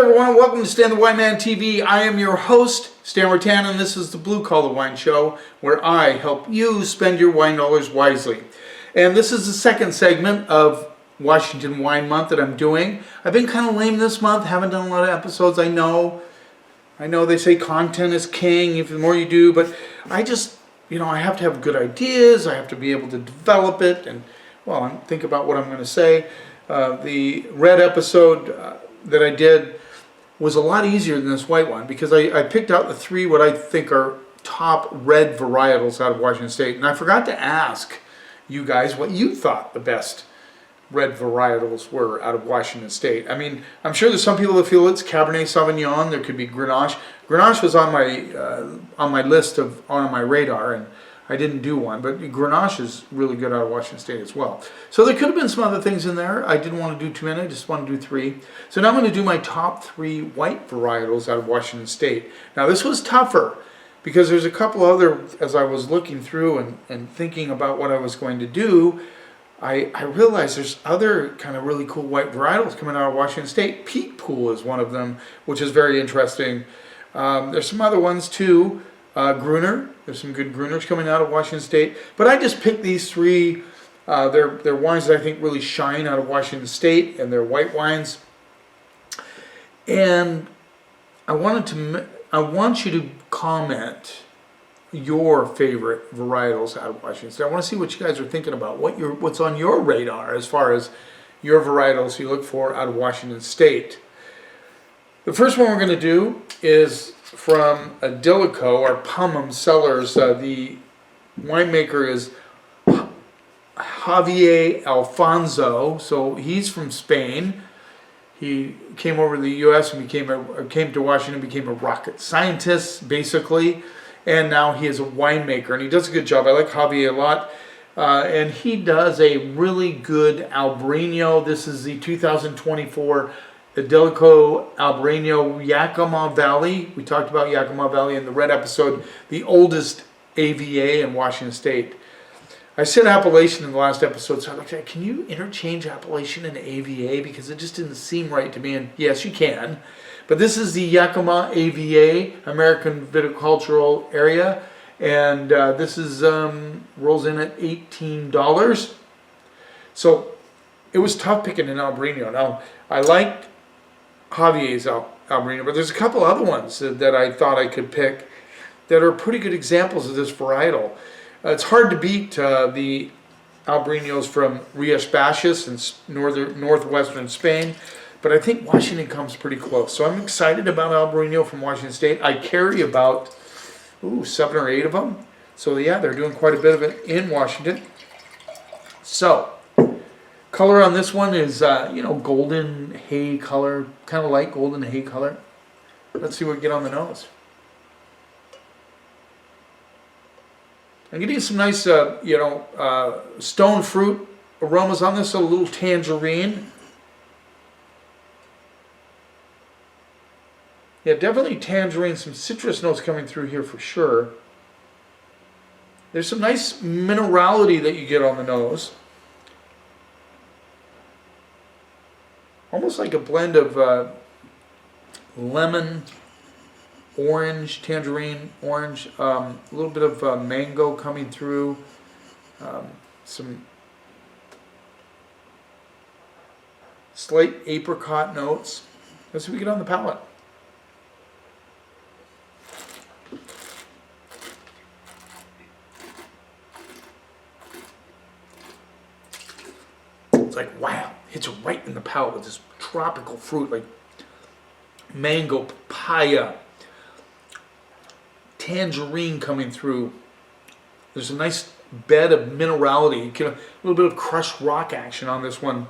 everyone, welcome to Stan the Wine Man TV. I am your host, Stan Rattan, and this is the Blue Collar Wine Show, where I help you spend your wine dollars wisely. And this is the second segment of Washington Wine Month that I'm doing. I've been kind of lame this month, haven't done a lot of episodes, I know they say content is king, if the more you do, but I just, I have to have good ideas, I have to be able to develop it, and, think about what I'm going to say. The red episode that I did was a lot easier than this white one because I picked out the three what I think are top red varietals out of Washington State, and I forgot to ask you guys what you thought the best red varietals were out of Washington State. I mean, I'm sure there's some people that feel it's Cabernet Sauvignon. There could be Grenache. Grenache was on my list on my radar, and I didn't do one, but Grenache is really good out of Washington State as well. So there could have been some other things in there. I didn't want to do too many, I just want to do three. So now I'm going to do my top three white varietals out of Washington State. Now this was tougher because there's a couple other, as I was looking through and thinking about what I was going to do, I realized there's other kind of really cool white varietals coming out of Washington State. Peat Pool is one of them, which is very interesting. There's some other ones too. Gruner, there's some good Gruners coming out of Washington State, but I just picked these three. They're wines that I think really shine out of Washington State, and they're white wines. And I want you to comment your favorite varietals out of Washington State. I want to see what you guys are thinking about, what's on your radar as far as your varietals you look for out of Washington State. The first one we're going to do is from Idyllico, or Pumham Cellars. The winemaker is Javier Alfonso. So he's from Spain. He came over to the U.S. and came to Washington, became a rocket scientist, basically. And now he is a winemaker, and he does a good job. I like Javier a lot. And he does a really good Albariño. This is the 2024 Idyllico Albariño Yakima Valley. We talked about Yakima Valley in the red episode, the oldest AVA in Washington State. I said appellation in the last episode, so I looked at, can you interchange appellation and AVA? Because it just didn't seem right to me, and yes, you can. But this is the Yakima AVA, American Viticultural Area, and this is rolls in at $18. So it was tough picking an Albariño. Now, I liked Javier's Albariño, but there's a couple other ones that I thought I could pick that are pretty good examples of this varietal. It's hard to beat the Albariños from Rias Baixas in northwestern Spain, but I think Washington comes pretty close. So I'm excited about Albariño from Washington State. I carry about 7 or 8 of them. So yeah, they're doing quite a bit of it in Washington. So color on this one is, golden hay color, kind of light golden hay color. Let's see what we get on the nose. I'm getting some nice, stone fruit aromas on this, a little tangerine. Yeah, definitely tangerine, some citrus notes coming through here for sure. There's some nice minerality that you get on the nose. Almost like a blend of lemon, orange, tangerine, orange, a little bit of mango coming through, some slight apricot notes. Let's see what we get on the palate. It's like, wow, hits right in the palate with this tropical fruit like mango, papaya, tangerine coming through. There's a nice bed of minerality. You get a little bit of crushed rock action on this one.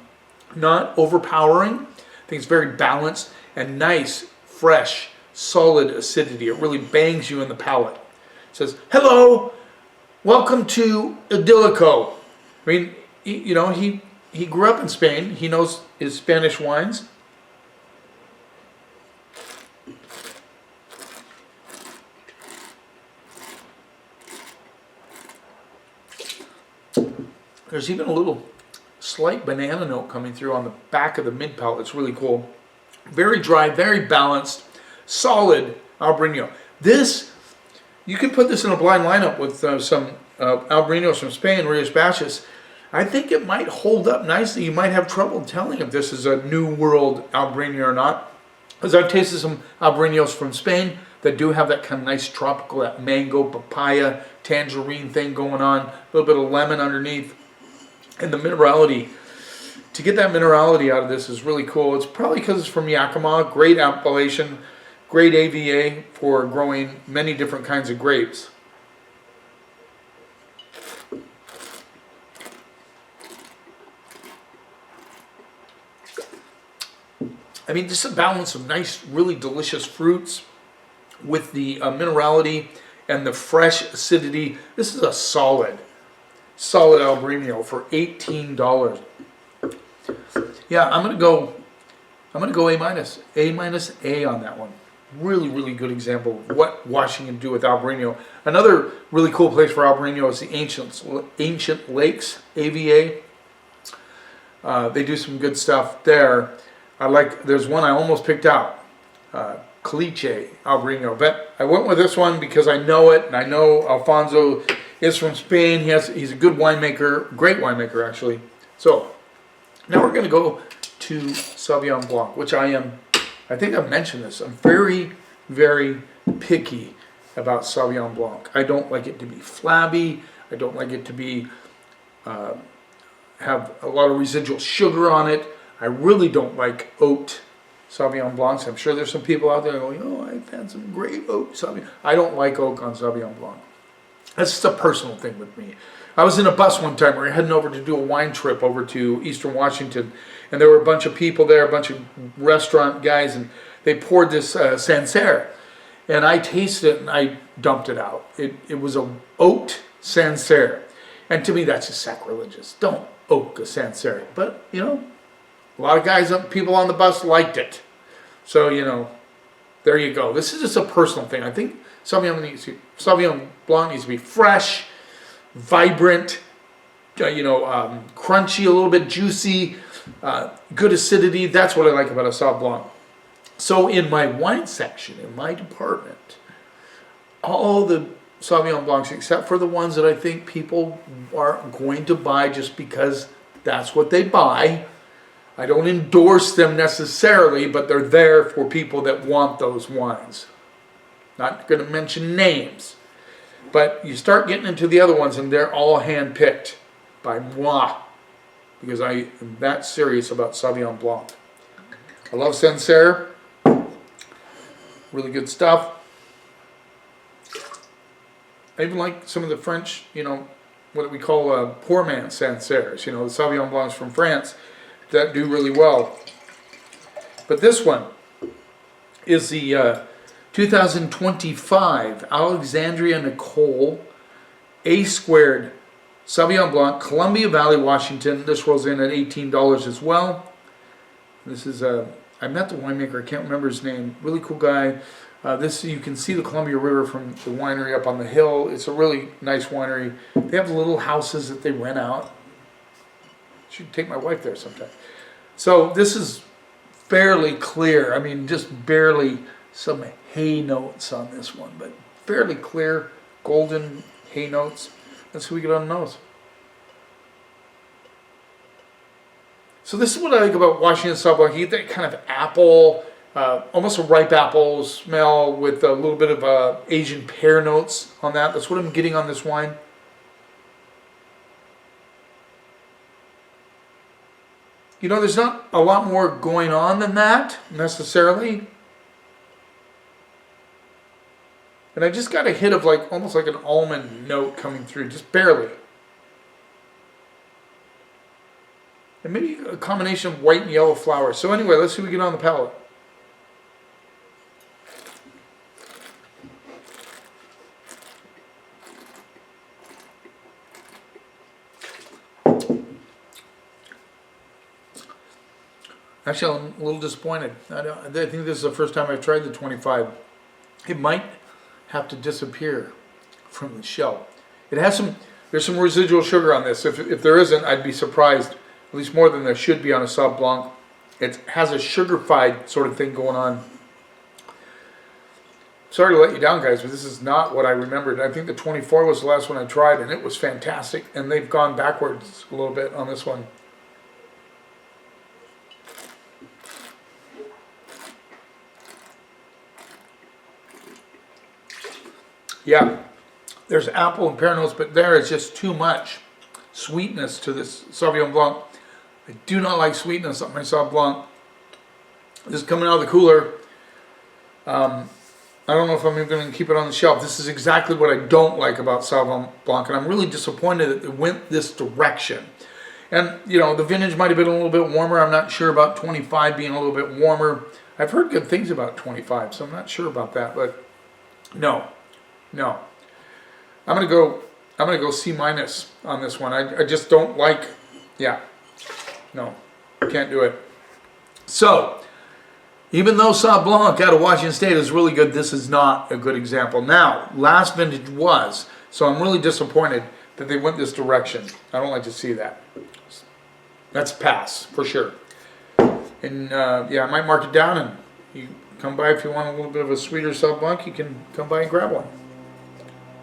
Not overpowering. I think it's very balanced and nice, fresh, solid acidity. It really bangs you in the palate. It says, hello, welcome to Idyllico. I mean, he grew up in Spain. He knows his Spanish wines. There's even a little slight banana note coming through on the back of the mid palate. It's really cool. Very dry, very balanced, solid Albariño. This, you could put this in a blind lineup with some Albariños from Spain, Rios Baixas. I think it might hold up nicely. You might have trouble telling if this is a New World Albariño or not. Because I've tasted some Albariños from Spain that do have that kind of nice tropical, that mango, papaya, tangerine thing going on. A little bit of lemon underneath. And the minerality, to get that minerality out of this is really cool. It's probably because it's from Yakima, great appellation, great AVA for growing many different kinds of grapes. I mean, just a balance of nice, really delicious fruits with the minerality and the fresh acidity. This is a solid Albariño for $18. Yeah, I'm gonna go A minus A on that one. Really, really good example of what Washington do with Albariño. Another really cool place for Albariño is the Ancient Lakes AVA. They do some good stuff there. There's one I almost picked out, Caliche Albariño, but I went with this one because I know it, and I know Alfonso is from Spain. He's a good winemaker, great winemaker actually. So now we're going to go to Sauvignon Blanc, which I think I've mentioned this. I'm very, very picky about Sauvignon Blanc. I don't like it to be flabby. I don't like it to be have a lot of residual sugar on it. I really don't like oaked Sauvignon Blancs. I'm sure there's some people out there going, oh, I've had some great oak Sauvignon. I don't like oak on Sauvignon Blanc. That's just a personal thing with me. I was in a bus one time. We were heading over to do a wine trip over to Eastern Washington, and there were a bunch of people there, a bunch of restaurant guys, and they poured this Sancerre, and I tasted it and I dumped it out. It was a oaked Sancerre, and to me that's just sacrilegious. Don't oak a Sancerre, but you know, a lot of guys, people on the bus liked it. So, you know, there you go. This is just a personal thing. I think Sauvignon Blanc needs to be fresh, vibrant, crunchy, a little bit juicy, good acidity. That's what I like about a Sauv Blanc. So in my wine section, in my department, all the Sauvignon Blancs, except for the ones that I think people are going to buy just because that's what they buy. I don't endorse them necessarily, but they're there for people that want those wines. Not going to mention names. But you start getting into the other ones and they're all hand-picked by moi. Because I am that serious about Sauvignon Blanc. I love Sancerre. Really good stuff. I even like some of the French, what we call poor man Sancerres. The Sauvignon Blancs from France that do really well. But this one is the 2025 Alexandria Nicole A Squared Sauvignon Blanc, Columbia Valley, Washington. This rolls in at $18 as well. This is I met the winemaker, I can't remember his name, really cool guy. You can see the Columbia River from the winery up on the hill. It's a really nice winery. They have little houses that they rent out. Should take my wife there sometime. So this is fairly clear. I mean, just barely some hay notes on this one, but fairly clear golden hay notes. Let's see what we get on the nose. So this is what I like about Washington Sauv Blanc. You get that kind of apple, almost a ripe apple smell with a little bit of Asian pear notes on that. That's what I'm getting on this wine. There's not a lot more going on than that, necessarily. And I just got a hit of almost like an almond note coming through, just barely. And maybe a combination of white and yellow flowers. So anyway, let's see what we get on the palate. Actually, I'm a little disappointed. I think this is the first time I've tried the 25. It might have to disappear from the shelf. There's some residual sugar on this. If there isn't, I'd be surprised, at least more than there should be on a Sauv Blanc. It has a sugar-fied sort of thing going on. Sorry to let you down, guys, but this is not what I remembered. I think the 24 was the last one I tried, and it was fantastic. And they've gone backwards a little bit on this one. Yeah, there's apple and pear notes, but there is just too much sweetness to this Sauvignon Blanc. I do not like sweetness on my Sauv Blanc. This is coming out of the cooler. I don't know if I'm even going to keep it on the shelf. This is exactly what I don't like about Sauvignon Blanc, and I'm really disappointed that it went this direction. And, you know, the vintage might have been a little bit warmer. I'm not sure about 25 being a little bit warmer. I've heard good things about 25, so I'm not sure about that, but no. I'm gonna go C- on this one. I just don't like, yeah, no, can't do it. So, even though Sauv Blanc out of Washington State is really good, this is not a good example. Now, last vintage was, so I'm really disappointed that they went this direction. I don't like to see that. That's a pass, for sure. And yeah, I might mark it down, and you come by if you want a little bit of a sweeter Sauv Blanc, you can come by and grab one.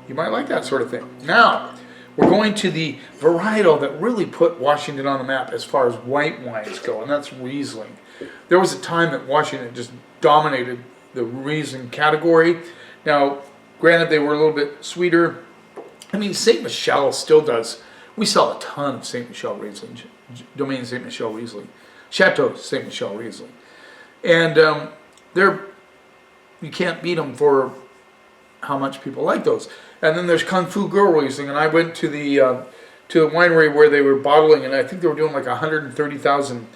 You might like that sort of thing. Now, we're going to the varietal that really put Washington on the map as far as white wines go, and that's Riesling. There was a time that Washington just dominated the Riesling category. Now, granted, they were a little bit sweeter. I mean, Saint Michel still does. We sell a ton of Saint Michel Riesling, Domaine Saint Michel Riesling, Chateau Saint Michel Riesling. And you can't beat them for how much people like those. And then there's Kung Fu Girl Riesling, and I went to the winery where they were bottling, and I think they were doing like 130,000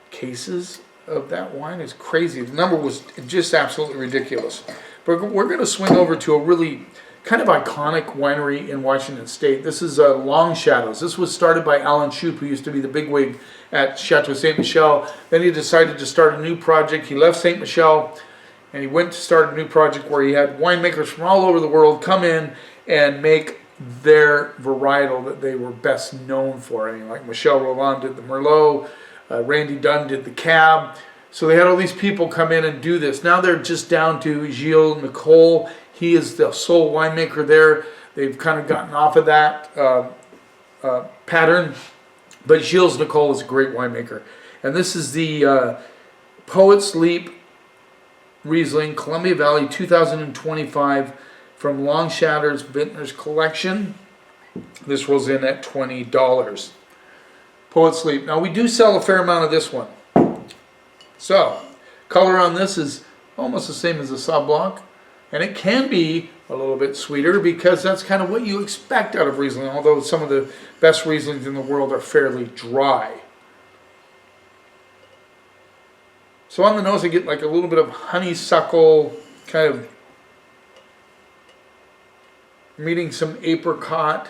cases of that wine. It's crazy. The number was just absolutely ridiculous. But we're going to swing over to a really kind of iconic winery in Washington State. This is Long Shadows. This was started by Alan Shoup, who used to be the bigwig at Chateau Saint Michel. Then he decided to start a new project. He left Saint Michel, and he went to start a new project where he had winemakers from all over the world come in and make their varietal that they were best known for. I mean, like Michel Rolland did the Merlot, Randy Dunn did the Cab. So they had all these people come in and do this. Now they're just down to Gilles Nicole. He is the sole winemaker there. They've kind of gotten off of that pattern. But Gilles Nicole is a great winemaker. And this is the Poet's Leap Riesling, Columbia Valley 2025 from Long Shadows Vintners Collection. This rolls in at $20. Poet's Leap. Now we do sell a fair amount of this one. So, color on this is almost the same as the Sauv Blanc. And it can be a little bit sweeter because that's kind of what you expect out of Riesling, although some of the best Rieslings in the world are fairly dry. So on the nose I get like a little bit of honeysuckle, kind of meeting some apricot.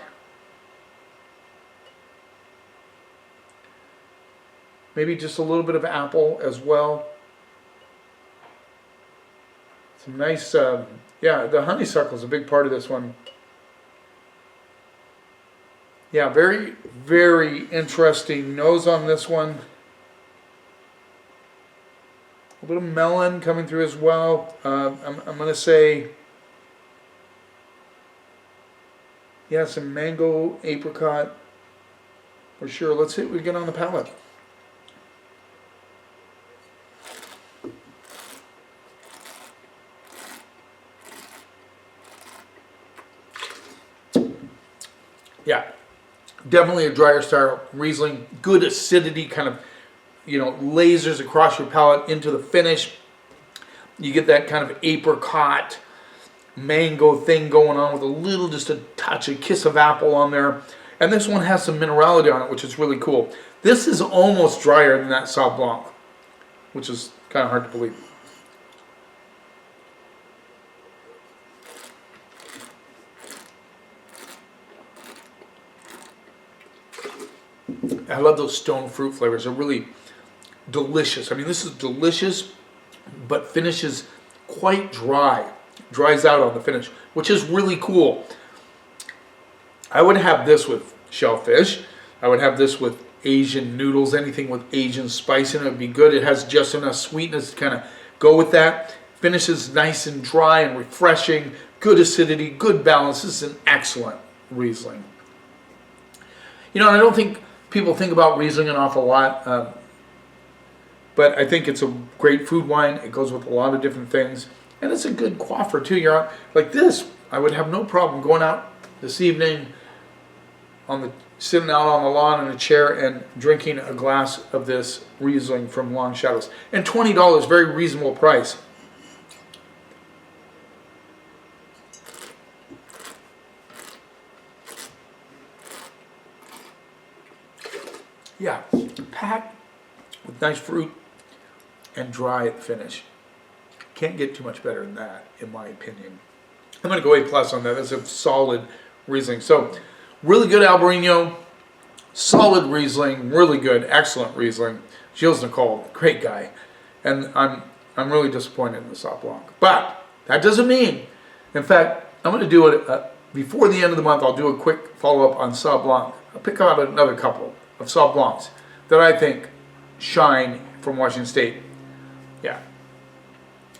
Maybe just a little bit of apple as well. Some nice, yeah, the honeysuckle is a big part of this one. Yeah, very, very interesting nose on this one. A little melon coming through as well. I'm going to say, yeah, some mango, apricot, for sure. Let's see what we get on the palate. Yeah, definitely a drier style Riesling. Good acidity, kind of, you know, lasers across your palate into the finish. You get that kind of apricot, mango thing going on with a little, just a touch, a kiss of apple on there. And this one has some minerality on it, which is really cool. This is almost drier than that Sauv Blanc, which is kind of hard to believe. I love those stone fruit flavors. They're really delicious. I mean, this is delicious, but finishes quite dry. Dries out on the finish, which is really cool. I would have this with shellfish. I would have this with Asian noodles, anything with Asian spice in it would be good. It has just enough sweetness to kind of go with that. Finishes nice and dry and refreshing, good acidity, good balance. This is an excellent Riesling. You know, I don't think people think about Riesling an awful lot, but I think it's a great food wine. It goes with a lot of different things, and it's a good quaffer too. You're out, like this, I would have no problem going out this evening, sitting out on the lawn in a chair and drinking a glass of this Riesling from Long Shadows. And $20, very reasonable price. Yeah, packed with nice fruit and dry finish. Can't get too much better than that, in my opinion. I'm going to go A+ on that. That's a solid Riesling. So, really good Albarino, solid Riesling, really good, excellent Riesling. Gilles Nicole, great guy. And I'm really disappointed in the Sauv Blanc. But that doesn't mean, in fact, I'm going to do it before the end of the month. I'll do a quick follow-up on Sauv Blanc. I'll pick out another couple of Sauv Blancs that I think shine from Washington State. Yeah,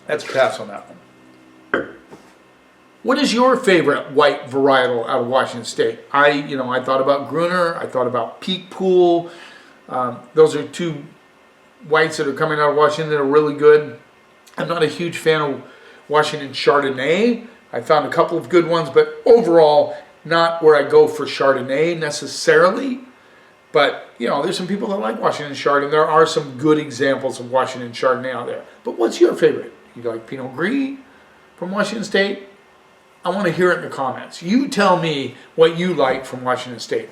that's a pass on that one. What is your favorite white varietal out of Washington State? I thought about Gruner. I thought about Peak Pool. Those are two whites that are coming out of Washington that are really good. I'm not a huge fan of Washington Chardonnay. I found a couple of good ones, but overall, not where I go for Chardonnay necessarily. But, you know, there's some people that like Washington Chardonnay. There are some good examples of Washington Chardonnay out there. But what's your favorite? You like Pinot Gris from Washington State? I want to hear it in the comments. You tell me what you like from Washington State.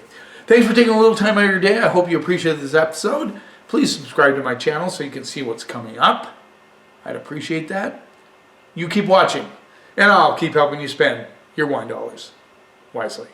Thanks for taking a little time out of your day. I hope you appreciated this episode. Please subscribe to my channel so you can see what's coming up. I'd appreciate that. You keep watching, and I'll keep helping you spend your wine dollars wisely.